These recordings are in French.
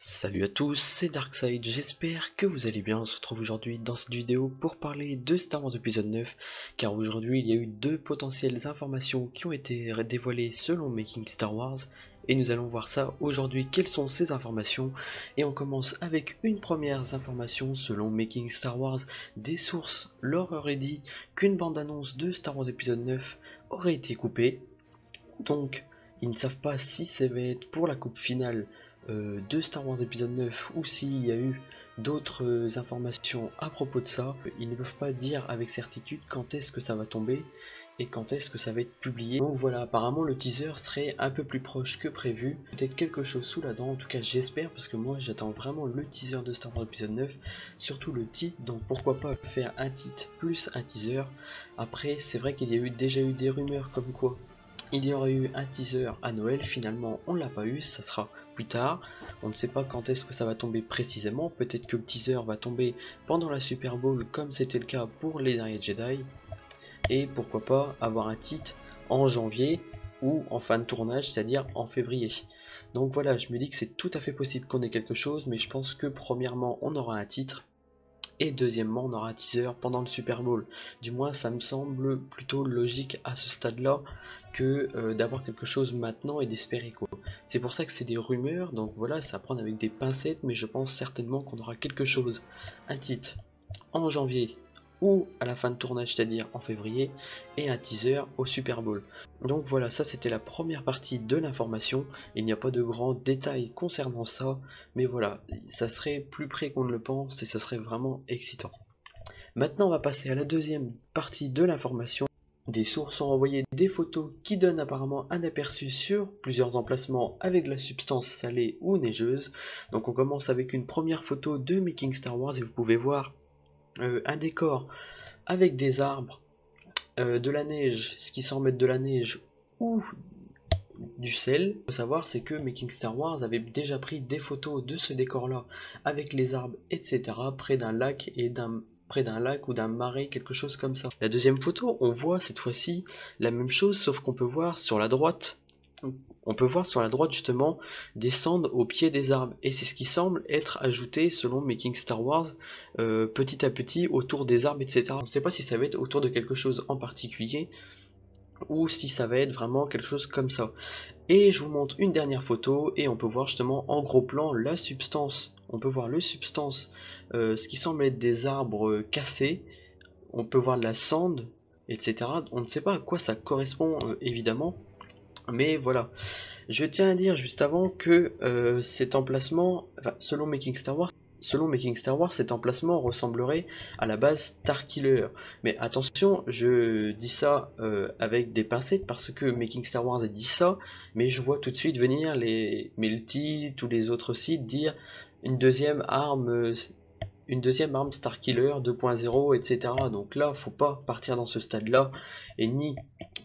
Salut à tous, c'est Darkseid, j'espère que vous allez bien. On se retrouve aujourd'hui dans cette vidéo pour parler de Star Wars épisode 9, car aujourd'hui il y a eu deux potentielles informations qui ont été dévoilées selon Making Star Wars, et nous allons voir ça aujourd'hui, quelles sont ces informations. Et on commence avec une première information selon Making Star Wars. Des sources leur auraient dit qu'une bande-annonce de Star Wars épisode 9 aurait été coupée, donc ils ne savent pas si ça va être pour la coupe finale de Star Wars épisode 9 ou s'il y a eu d'autres informations à propos de ça. Ils ne peuvent pas dire avec certitude quand est-ce que ça va tomber et quand est-ce que ça va être publié. Donc voilà, apparemment le teaser serait un peu plus proche que prévu, peut-être quelque chose sous la dent, en tout cas j'espère, parce que moi j'attends vraiment le teaser de Star Wars épisode 9, surtout le titre, donc pourquoi pas faire un titre plus un teaser. Après c'est vrai qu'il y a déjà eu des rumeurs comme quoi il y aurait eu un teaser à Noël, finalement on l'a pas eu, ça sera plus tard. On ne sait pas quand est-ce que ça va tomber précisément, peut-être que le teaser va tomber pendant la Super Bowl comme c'était le cas pour les derniers Jedi. Et pourquoi pas avoir un titre en janvier ou en fin de tournage, c'est-à-dire en février. Donc voilà, je me dis que c'est tout à fait possible qu'on ait quelque chose, mais je pense que premièrement on aura un titre. Et deuxièmement, on aura un teaser pendant le Super Bowl. Du moins, ça me semble plutôt logique à ce stade-là que d'avoir quelque chose maintenant et d'espérer quoi. C'est pour ça que c'est des rumeurs, donc voilà, c'est à prendre avec des pincettes, mais je pense certainement qu'on aura quelque chose, un titre, en janvier ou à la fin de tournage, c'est-à-dire en février, et un teaser au Super Bowl. Donc voilà, ça c'était la première partie de l'information. Il n'y a pas de grands détails concernant ça, mais voilà, ça serait plus près qu'on ne le pense et ça serait vraiment excitant. Maintenant, on va passer à la deuxième partie de l'information. Des sources ont envoyé des photos qui donnent apparemment un aperçu sur plusieurs emplacements avec de la substance salée ou neigeuse. Donc on commence avec une première photo de Making Star Wars et vous pouvez voir un décor avec des arbres, de la neige, ce qui semble être de la neige ou du sel. Ce qu'il faut savoir, c'est que Making Star Wars avait déjà pris des photos de ce décor-là avec les arbres, etc., près d'un lac ou d'un marais, quelque chose comme ça. La deuxième photo, on voit cette fois-ci la même chose, sauf qu'on peut voir sur la droite. On peut voir sur la droite justement descendre au pied des arbres, et c'est ce qui semble être ajouté selon Making Star Wars petit à petit autour des arbres, etc. On ne sait pas si ça va être autour de quelque chose en particulier ou si ça va être vraiment quelque chose comme ça. Et je vous montre une dernière photo et on peut voir justement en gros plan la substance. On peut voir le substance, ce qui semble être des arbres cassés. On peut voir de la cendre, etc. On ne sait pas à quoi ça correspond évidemment, mais voilà. Je tiens à dire juste avant que cet emplacement, enfin, selon Making Star Wars, cet emplacement ressemblerait à la base Starkiller. Mais attention, je dis ça avec des pincettes parce que Making Star Wars a dit ça, mais je vois tout de suite venir les Melty, tous les autres sites dire une deuxième arme, Starkiller 2.0, etc. Donc là, faut pas partir dans ce stade-là et ni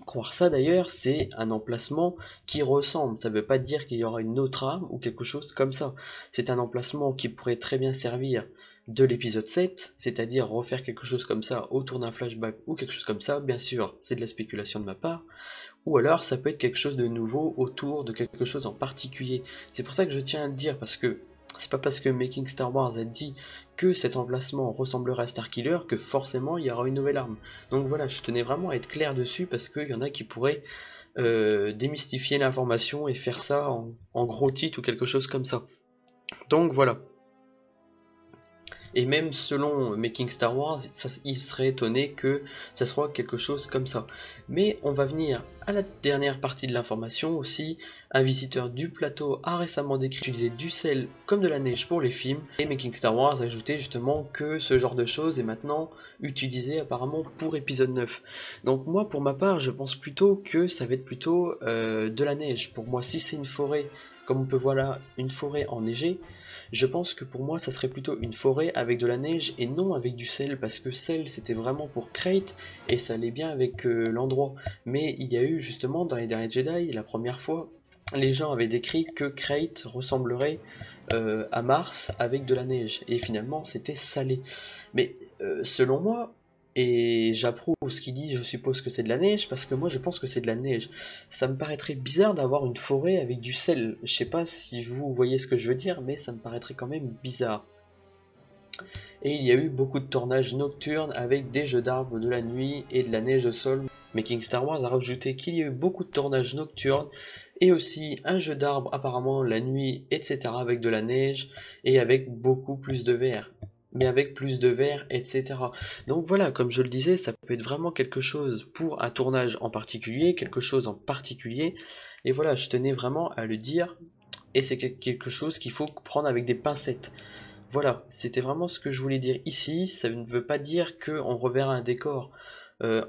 croire ça d'ailleurs, c'est un emplacement qui ressemble. Ça ne veut pas dire qu'il y aura une autre arme ou quelque chose comme ça. C'est un emplacement qui pourrait très bien servir de l'épisode 7, c'est-à-dire refaire quelque chose comme ça autour d'un flashback ou quelque chose comme ça. Bien sûr, c'est de la spéculation de ma part. Ou alors ça peut être quelque chose de nouveau autour de quelque chose en particulier. C'est pour ça que je tiens à le dire, parce que c'est pas parce que Making Star Wars a dit que cet emplacement ressemblerait à Starkiller que forcément il y aura une nouvelle arme. Donc voilà, je tenais vraiment à être clair dessus parce qu'il y en a qui pourraient démystifier l'information et faire ça en gros titre ou quelque chose comme ça. Donc voilà. Et même selon Making Star Wars, il serait étonné que ça soit quelque chose comme ça. Mais on va venir à la dernière partie de l'information aussi. Un visiteur du plateau a récemment décrit utiliser du sel comme de la neige pour les films. Et Making Star Wars a ajouté justement que ce genre de choses est maintenant utilisé apparemment pour épisode 9. Donc moi pour ma part je pense plutôt que ça va être plutôt de la neige. Pour moi si c'est une forêt, comme on peut voir là, une forêt enneigée, je pense que pour moi ça serait plutôt une forêt avec de la neige et non avec du sel, parce que sel c'était vraiment pour Crate et ça allait bien avec l'endroit. Mais il y a eu justement dans les derniers Jedi, la première fois, les gens avaient décrit que Crate ressemblerait à Mars avec de la neige et finalement c'était salé. Mais selon moi, Et j'approuve ce qu'il dit, je suppose que c'est de la neige, parce que moi je pense que c'est de la neige. Ça me paraîtrait bizarre d'avoir une forêt avec du sel. Je sais pas si vous voyez ce que je veux dire, mais ça me paraîtrait quand même bizarre. Et il y a eu beaucoup de tournages nocturnes avec des jeux d'arbres de la nuit et de la neige au sol. Making Star Wars a rajouté qu'il y a eu beaucoup de tournages nocturnes et aussi un jeu d'arbres apparemment la nuit, etc. avec de la neige et avec beaucoup plus de verre. Mais avec plus de verre, etc. Donc voilà, comme je le disais, ça peut être vraiment quelque chose pour un tournage en particulier, quelque chose en particulier. Et voilà, je tenais vraiment à le dire. Et c'est quelque chose qu'il faut prendre avec des pincettes. Voilà, c'était vraiment ce que je voulais dire ici. Ça ne veut pas dire qu'on reverra un décor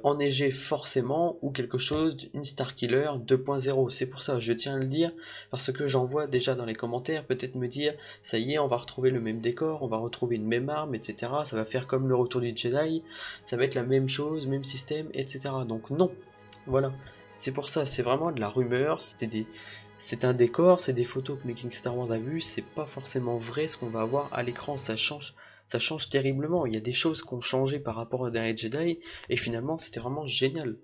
enneigé forcément ou quelque chose, une Starkiller 2.0. C'est pour ça, je tiens à le dire, parce que j'en vois déjà dans les commentaires peut-être me dire, ça y est, on va retrouver le même décor, on va retrouver une même arme, etc. Ça va faire comme le retour du Jedi, ça va être la même chose, même système, etc. Donc non, voilà. C'est pour ça, c'est vraiment de la rumeur, c'est un décor, c'est des photos que Making Star Wars a vues, c'est pas forcément vrai ce qu'on va avoir à l'écran, ça change terriblement. Il y a des choses qui ont changé par rapport à Dernier Jedi, et finalement c'était vraiment génial.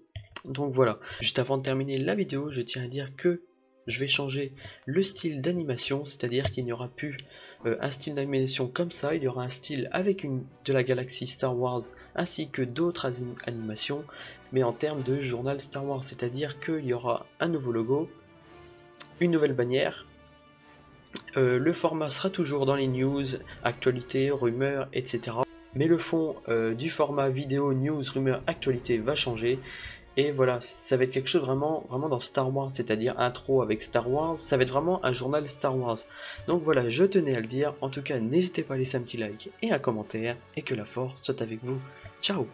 Donc voilà, juste avant de terminer la vidéo, je tiens à dire que je vais changer le style d'animation, c'est-à-dire qu'il n'y aura plus un style d'animation comme ça, il y aura un style avec de la galaxie Star Wars ainsi que d'autres animations, mais en termes de journal Star Wars, c'est-à-dire qu'il y aura un nouveau logo, une nouvelle bannière. Le format sera toujours dans les news, actualités, rumeurs, etc. Mais le fond du format vidéo, news, rumeurs, actualités va changer. Et voilà, ça va être quelque chose vraiment, vraiment dans Star Wars, c'est-à-dire intro avec Star Wars. Ça va être vraiment un journal Star Wars. Donc voilà, je tenais à le dire. En tout cas, n'hésitez pas à laisser un petit like et un commentaire. Et que la force soit avec vous. Ciao!